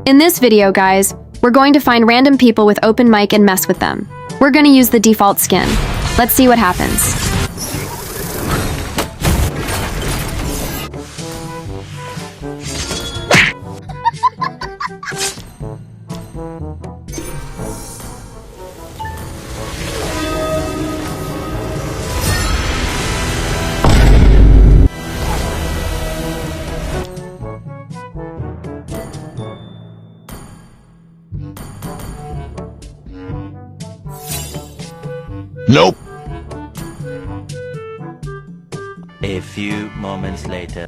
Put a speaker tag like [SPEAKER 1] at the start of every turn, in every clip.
[SPEAKER 1] In this video, guys, we're going to find random people with open mic and mess with them. We're gonna use the default skin. Let's see what happens.
[SPEAKER 2] Nope.
[SPEAKER 3] A few moments later.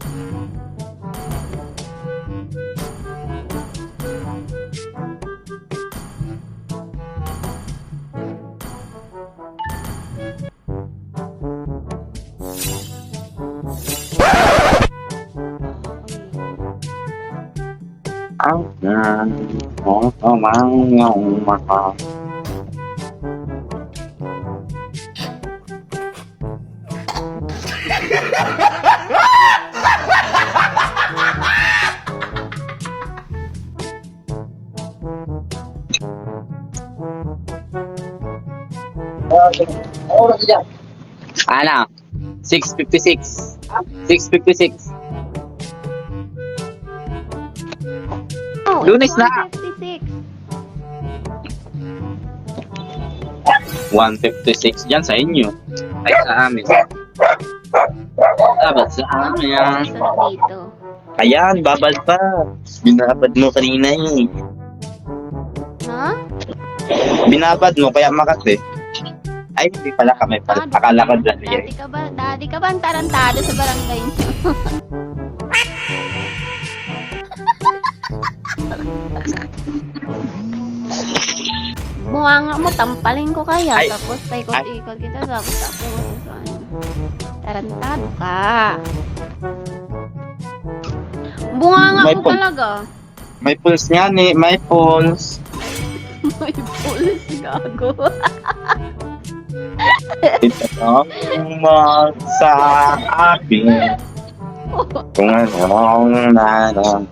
[SPEAKER 4] Ano? 656. 656.
[SPEAKER 5] Oh,
[SPEAKER 4] Lunes na.
[SPEAKER 5] 156.
[SPEAKER 4] 156 dyan sa inyo. Ay sa amin. Dapat sa amin.
[SPEAKER 5] Isa dito.
[SPEAKER 4] Ayan, babad pa. Binabad mo kanina eh.
[SPEAKER 5] Ha?
[SPEAKER 4] Binabad mo kaya makati. Ay, hindi pala kami pala. Akala ko dyan eh.
[SPEAKER 5] Dati ka ba ang tarantado sa barangay niyo? Buhanga mo, tampalin ko kaya.
[SPEAKER 4] Ay.
[SPEAKER 5] Tapos paikot-ikot kita. Tapos ako. Tarantado ka. Buhanga
[SPEAKER 4] May
[SPEAKER 5] mo
[SPEAKER 4] pul-
[SPEAKER 5] talaga.
[SPEAKER 4] May pulse nga ni. May pulse.
[SPEAKER 5] May pulis gago.
[SPEAKER 4] Ito mo sa akin. Kung anong nalang.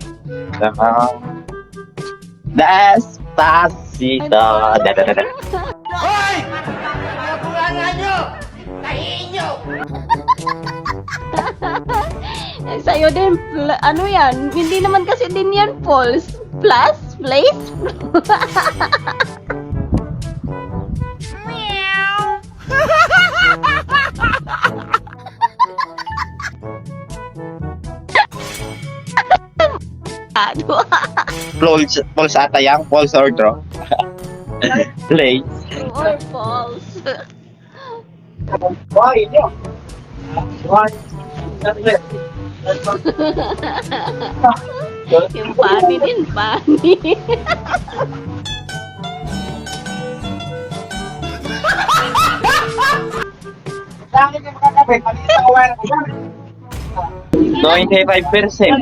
[SPEAKER 4] Despacito. Da-da-da-da.
[SPEAKER 5] Eh, sa'yo din, ano yan? Hindi naman kasi din yan false. Plus? Place? Ano?
[SPEAKER 4] Pulse ata yang. Pulse or draw. Play.
[SPEAKER 5] Or false? Yung funny din, funny.
[SPEAKER 4] No, hindi 5%.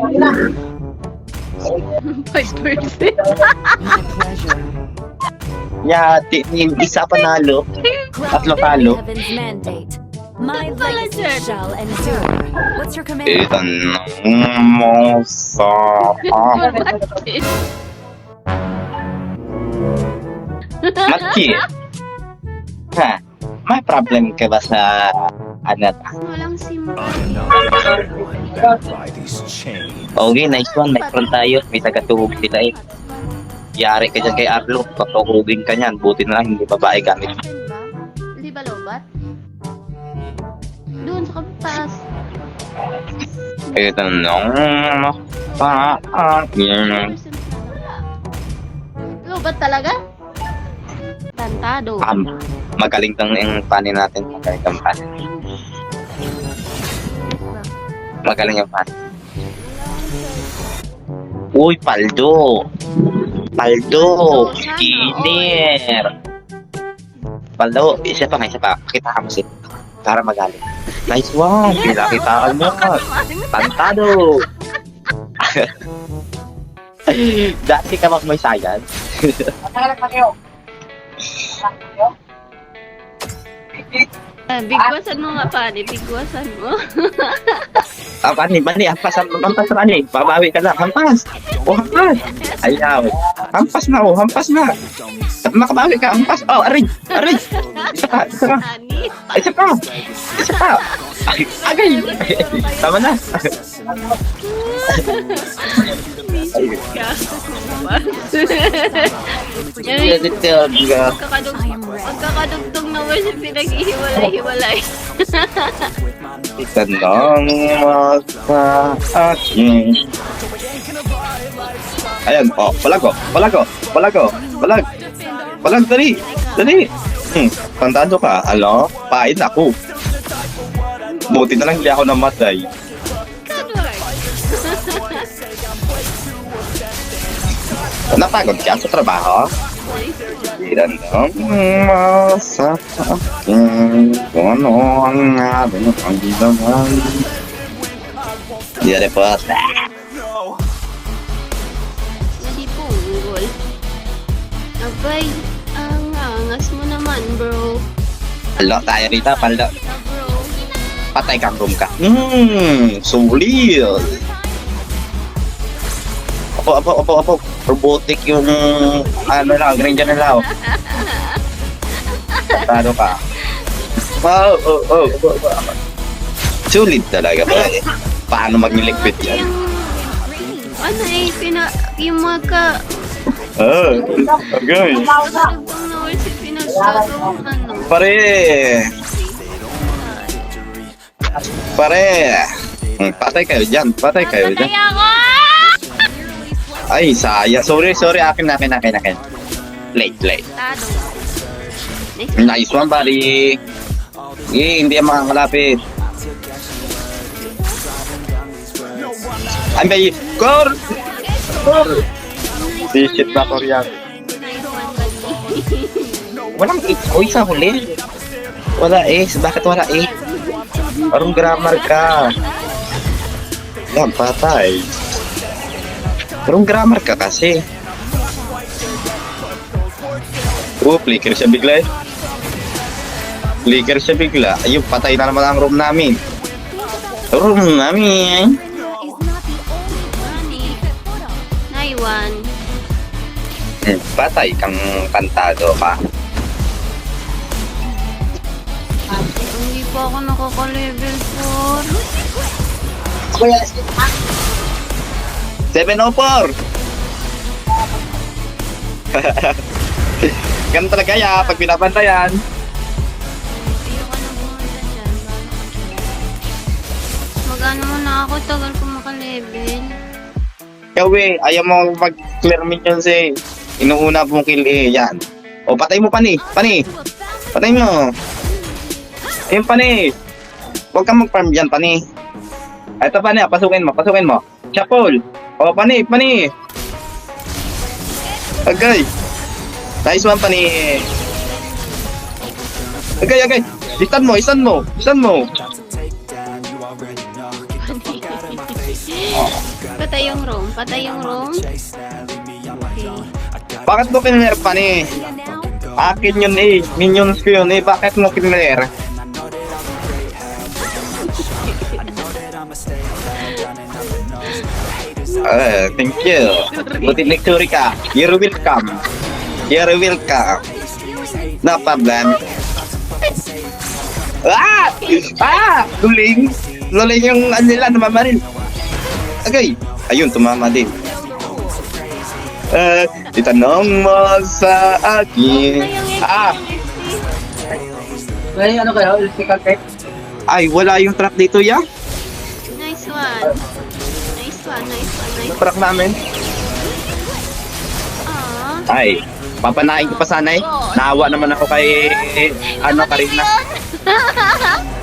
[SPEAKER 5] 5%.
[SPEAKER 4] Yeah, isa panalo. Tatlo talo.
[SPEAKER 1] Heaven's mandate. My
[SPEAKER 5] Pala
[SPEAKER 1] legacy
[SPEAKER 5] dyan.
[SPEAKER 1] shall endure. What's your command?
[SPEAKER 4] Itanong mo sa akin. Maki. Ha? May problem ka ba sa ano?
[SPEAKER 5] Walang sim.
[SPEAKER 3] By these chains.
[SPEAKER 4] Okay, nice one. May front tayo. May tagatuhog sila eh. Yari ka dyan kay Arlo. Patuhugin ka niyan. Buti na lang hindi babae gamit.
[SPEAKER 5] Hindi ba lobat? Doon sa taas.
[SPEAKER 4] Itanong mo sa akin.
[SPEAKER 5] Lobat talaga? Tantado.
[SPEAKER 4] Magaling tang yung panin natin. Magaling tang panin. Magaling yung panin. Uy, Paldo! Paldo! Skinner! Paldo, isa pa. Kita ka mo siya. Para magaling. Nice one! Pinakitaan mo! Pantado! Dati ka mag may sayad.
[SPEAKER 5] Bigwasan mo nga, Pani. Bigwasan mo.
[SPEAKER 4] Pani, hampas Pani. Babawi ka lang, hampas. Hampas. Ayaw. Hampas na. Makabawi ka, hampas. Aray. Isa pa.
[SPEAKER 5] Pani.
[SPEAKER 4] Isa pa. Agay. Tama na.
[SPEAKER 5] Misis ka. Yan, magkakadugtong naman siya pinag-ihiwalay-hiwalay.
[SPEAKER 4] Itanong mo sa akin. Ayan, palag, dali. Tandaan nyo ka, pain ako. Buti na lang hindi ako namatay. Napagod ka sa trabaho? Itanong mo sa akin kung ano ang ating panggilaman. Hindi na po.
[SPEAKER 5] Hindi punggol. Abay, ang angas mo naman, bro.
[SPEAKER 4] Palo tayo rito, palo.
[SPEAKER 5] Bro.
[SPEAKER 4] Patay kang room ka. Sulit. Opo. Robotic yung Granger na lao. Tado ka. Sulit talaga ba? Paano mag-liquid yan?
[SPEAKER 5] Yung mga
[SPEAKER 4] Okay.
[SPEAKER 5] kadugtong naman siya pinagkagawang
[SPEAKER 4] Pare. Patay kayo dyan.
[SPEAKER 5] Patay ako!
[SPEAKER 4] Ay, saya. Sorry. Akin. Late.
[SPEAKER 5] Tado.
[SPEAKER 4] Nice one, buddy. Hindi yan makakalapit. Ay, may core! Shit na Korean. Walang H. Uy, sa huli. Wala H. Bakit wala H? Parang grammar ka. Yan, patay. Parang grammar ka kasi. Flicker siya bigla eh. Ayun, patay na naman ang room namin.
[SPEAKER 5] Naiwan.
[SPEAKER 4] Patay kang pantado ka.
[SPEAKER 5] Hindi pa ako nakaka-level
[SPEAKER 4] 704! Ganun talaga ya, pag binabantayan.
[SPEAKER 5] 4. Ayoko na pumunta dyan. Mag-ano mo na ako, tagal ko maka-level.
[SPEAKER 4] Ikaw ayaw mo mag-clear minions eh. Inuuna mong kill eh, yan. O, patay mo Pani. Patay mo. Ayun Pani. Huwag kang mag-farm dyan Pani. Ito Pani, pasukin mo. Chapol. O, Pani. Agay. Nice one Pani. Agay. Isan mo.
[SPEAKER 5] Patay yung room. Okay.
[SPEAKER 4] Bakit mo kinler Pani? Akin yun eh. Minions ko yun eh. Bakit mo kinler? Thank you. Buti lecture ka. You're welcome. No problem. Luling yung nila namamaril. Agay. Ayun, tumama din. Itanong mo sa akin.
[SPEAKER 2] Ano kayo? Electrical tech?
[SPEAKER 4] Ay, wala yung truck dito ya.
[SPEAKER 5] Nice one.
[SPEAKER 4] Yung truck namin. Ay, papanain ko pa sana eh. Naawa naman ako kay Karina.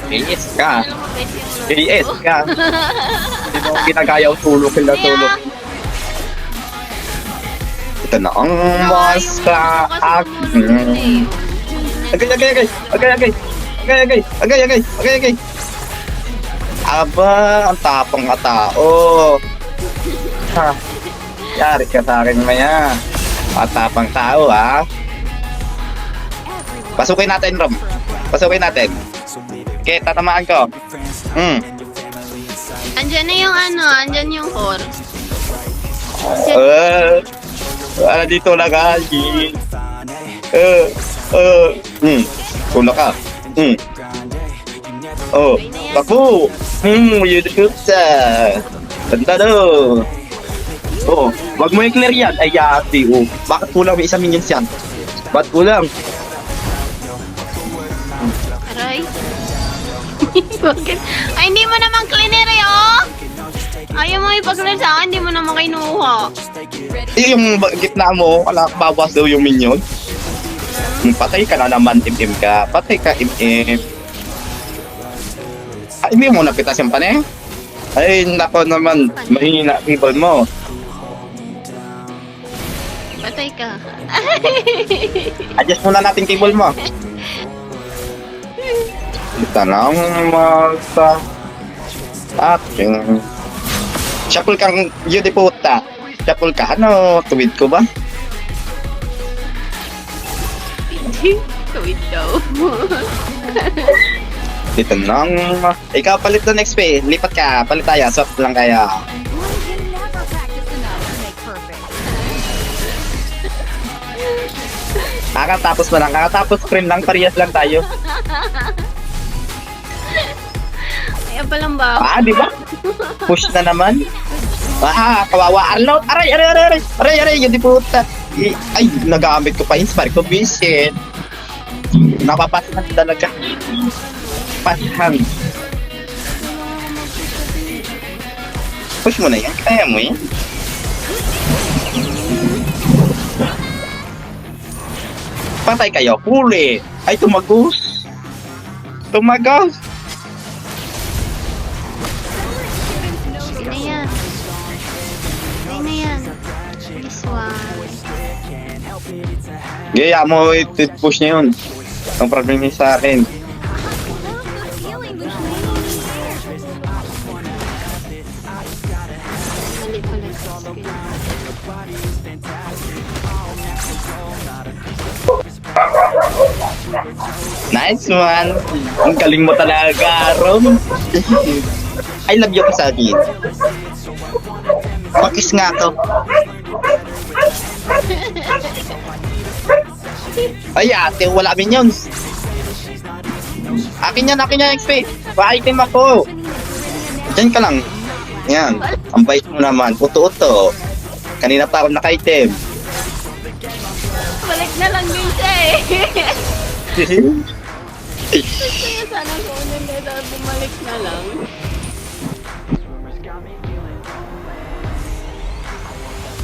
[SPEAKER 4] KS ka. Hindi mo ginagaya ang tulog. Ito na ang mas sa akin. Agay. Aba, ang tapang ka tao. Yari ka sa akin maya. Ang tapang tao ha. Pasukin natin Rom. Okay, tatamaan ko.
[SPEAKER 5] Andyan na yung andyan yung core.
[SPEAKER 4] Dito na gaji. Kuna ka. Baku. Yun sa. Ganda do. Wag mo i-clear yan. Ay, yati. Bakit kulang may isang minions yan? Ba't kulang?
[SPEAKER 5] Aray. Bakit? Ay, hindi mo naman cleaner eh, oh! Ayaw mo ipag-clear sa akin, hindi mo naman kinuha.
[SPEAKER 4] Yung gitna mo, bawas daw yung minion. Patay ka na naman, im-im ka. Patay ka, im-im. Hindi mo napitas yung pane? Ay, nako naman, mahina keyboard mo.
[SPEAKER 5] Patay ka.
[SPEAKER 4] Adjust muna natin keyboard mo. Tanong sa ating shuffle kang yun puta. Shuffle ka, tuwid ko ba?
[SPEAKER 5] Tuwid daw.
[SPEAKER 4] Dito nang ikaw palit ng XP, lipat ka, palit tayo, swap lang kaya. Kakatapos mo lang, kakatapos screen lang, parehas lang tayo.
[SPEAKER 5] Ayan pa lang ba?
[SPEAKER 4] Di ba? Push na naman. Kawawa. Aray, yun di puta. Ay, nagamit ko pa inspire ko, visit. Napapasahan talaga. Pasahan. Push mo na yan, kaya mo yan. Patay kayo, huli. Ay, tumagos. Tumagos.
[SPEAKER 5] Sige na yan. Sige na yan. This one.
[SPEAKER 4] Gaya mo, push niya yun. Ang problem niya sa akin.
[SPEAKER 5] Mali pala.
[SPEAKER 4] Nice one. Ang galing mo talaga, Ron. I love you ka sa akin. Pakis nga to. Ay, ate, wala minions. Akin yan, XP. Pa-item ako. Diyan ka lang. Yan. Ang bait mo naman. Uto-uto. Kanina pa ako naka-item.
[SPEAKER 5] Balik na lang din siya eh. Kaya sana ko nila bumalik na lang.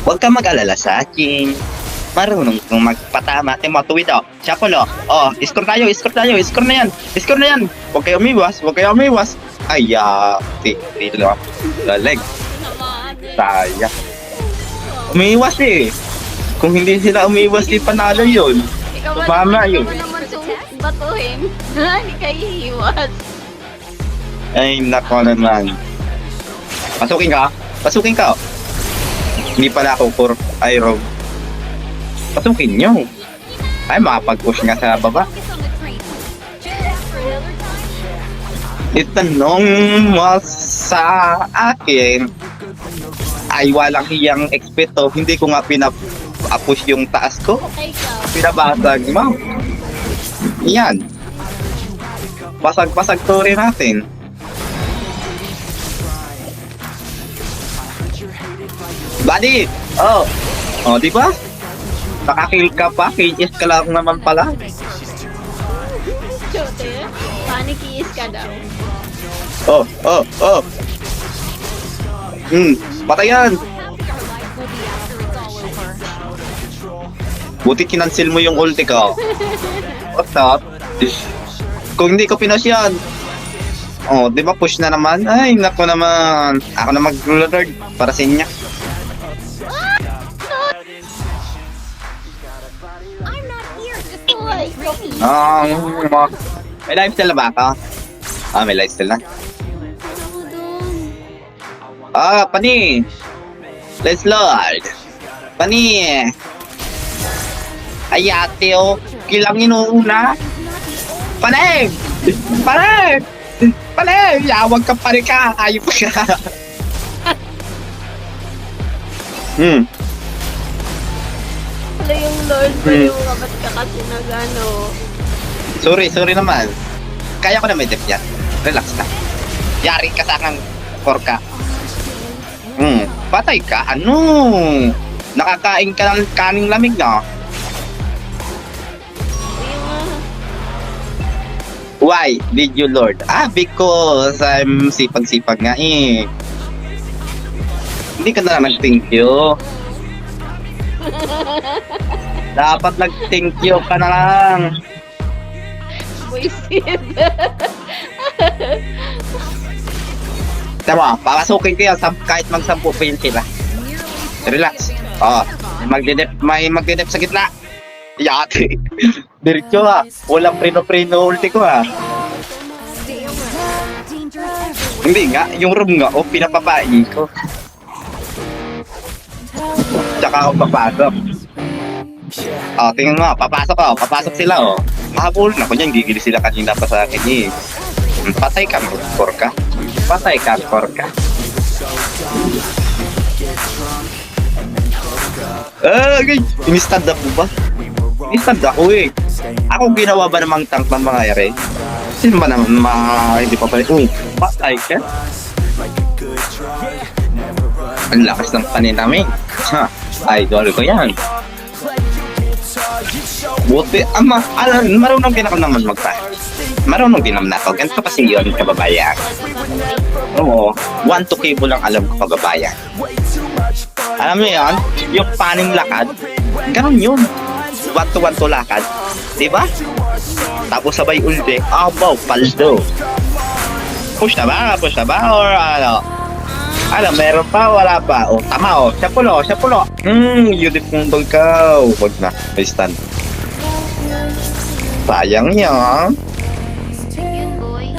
[SPEAKER 4] Huwag ka mag-alala sa akin. Marunong kong magpatama. Matuwid ako. Shuffle score tayo. Score na yan. Huwag kayo umiwas. Ay, tilo. Laleg. Saya. Umiwas eh. Kung hindi sila umiwas, di panalo yun.
[SPEAKER 5] Ikaw
[SPEAKER 4] Mama yun.
[SPEAKER 5] mo naman batuhin. Hindi ka iiwas.
[SPEAKER 4] Ay, nako naman. Pasukin ka. Hindi pala ako for Iron. Pasukin nyo. Ay, makapag-push nga sa baba. Itanong mo sa akin. Ay, walang hiyang XP to. Hindi ko nga pina-push yung taas ko. Pinabasag mo. Yan. Pasag-pasag to rin natin. Buddy! Di ba? Nakakill ka pa, KS ka lang naman pala.
[SPEAKER 5] Chote, panic-iis ka daw.
[SPEAKER 4] Patay yan. Buti kinancel mo yung ulti ko. What's up? Kung hindi ko pinush yan. Di ba push na naman? Ay, naku naman. Ako na mag-lord para sa inyo. May lifestyle na ba ako? May lifestyle na. Pani! Let's Lord! Pani! Ay, ate, kilang inuuna. Pani! Pare! Pare! Yawag ka pare ka! Ayop ka!
[SPEAKER 5] Wala yung Lord ko yung kapat ka kasi nagano.
[SPEAKER 4] Sorry naman. Kaya ko na may dep yan. Relax na. Yari ka sa aking korka. Patay ka? Ano? Nakakain ka ng kaning lamig na? Why did you Lord? Because I'm sipag-sipag nga eh. Hindi ka na nag-thank you. Dapat nag-thank you ka na lang.
[SPEAKER 5] Buisit.
[SPEAKER 4] Tama, papasukin ko yan kahit mag-10 pa yun sila. Relax. May magdidep sa gitna. Yati. Diretso ha. Walang prino-prino ulti ko ha. Hindi nga, yung room nga, pinapapain ko. Tsaka ako papasok. Tingnan mo, papasok sila Mahabol na ko niyan, gigili sila kanina pa sa akin eh. Patay ka, korka. Patay ka, korka. Inistand up mo ba? Inistand ako eh. Ako ginawa ba namang tank ng mga ere? Sino ba naman hindi pa pala? Patay ka? Ang lakas ng panin namin. Idol ko yan. Buti, marunong din ako naman mag-fight. Marunong din naman ako. Ganito kasi yun, kababayan. Oo, 1-2 cable lang alam ko, kababayan. Alam mo yun, yung paning lakad, ganun yun. 1-1 lakad. Diba? Tapos sabay ulti, paldo. Push na ba? Or ano? Meron pa, wala pa. Tama siya pulo. Unit mong bagkaw. Wag na, may stand. Sayang yan.
[SPEAKER 5] Yun, boy.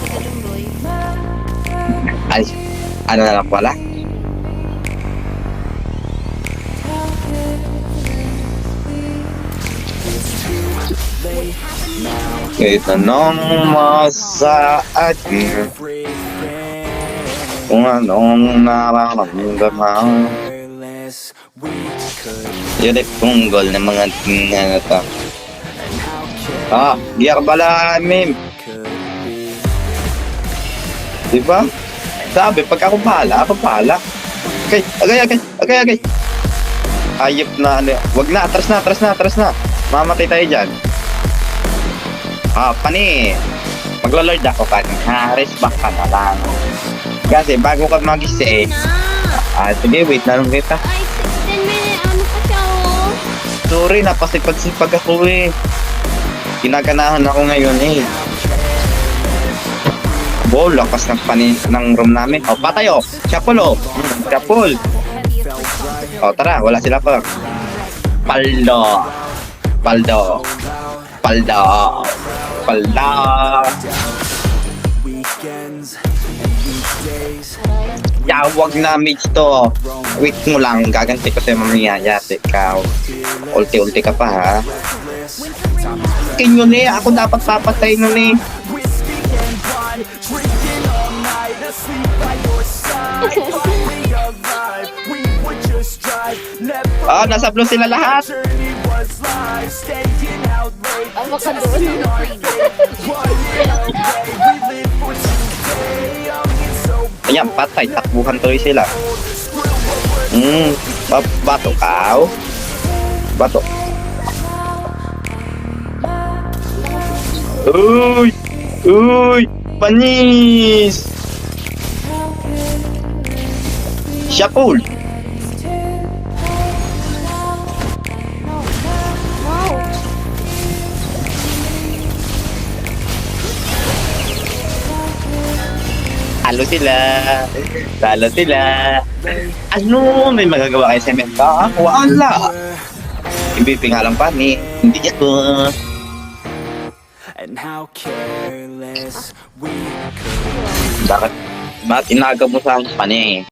[SPEAKER 5] Galing, boy.
[SPEAKER 4] Ay, ano na lang pala? Itanong mo sa akin kung anong nararamdaman. Yun punggol ng mga tingnan ito. Gear bala, meme. Diba? Sabi, pag ako bahala. Okay. Ayop na, wag na, atras na. Mamatay tayo dyan. Pani. Maglo-lord ako pa. Rest back ka na lang. Kasi bago ka mag-isi sige, wait na lang kita.
[SPEAKER 5] Ay, 10 minutes. Ano pa siya,
[SPEAKER 4] Sorry, napasipag-sipag ako eh. Kinaganahan ako ngayon eh. Lakas ng ng room namin. Patay Chapul Chapul. Tara, wala sila pa. Paldo. Wag na mage to. Wait mo lang, gaganti ko sa'yo mamaya. Yate ka. Ulti ka pa ha. Yun eh, ako dapat papatay nun eh. Nasa blue sila lahat.
[SPEAKER 5] Ang baka doon.
[SPEAKER 4] Ayan, patay. Takbuhan tuloy sila. Bato ka. Bato. Uy! Panis! Chapul! Talo sila. Ano? May magagawa kayo sa meta? Wala. MVP nga lang pa ni. Hindi ako. Bakit inaagaw mo sa pani?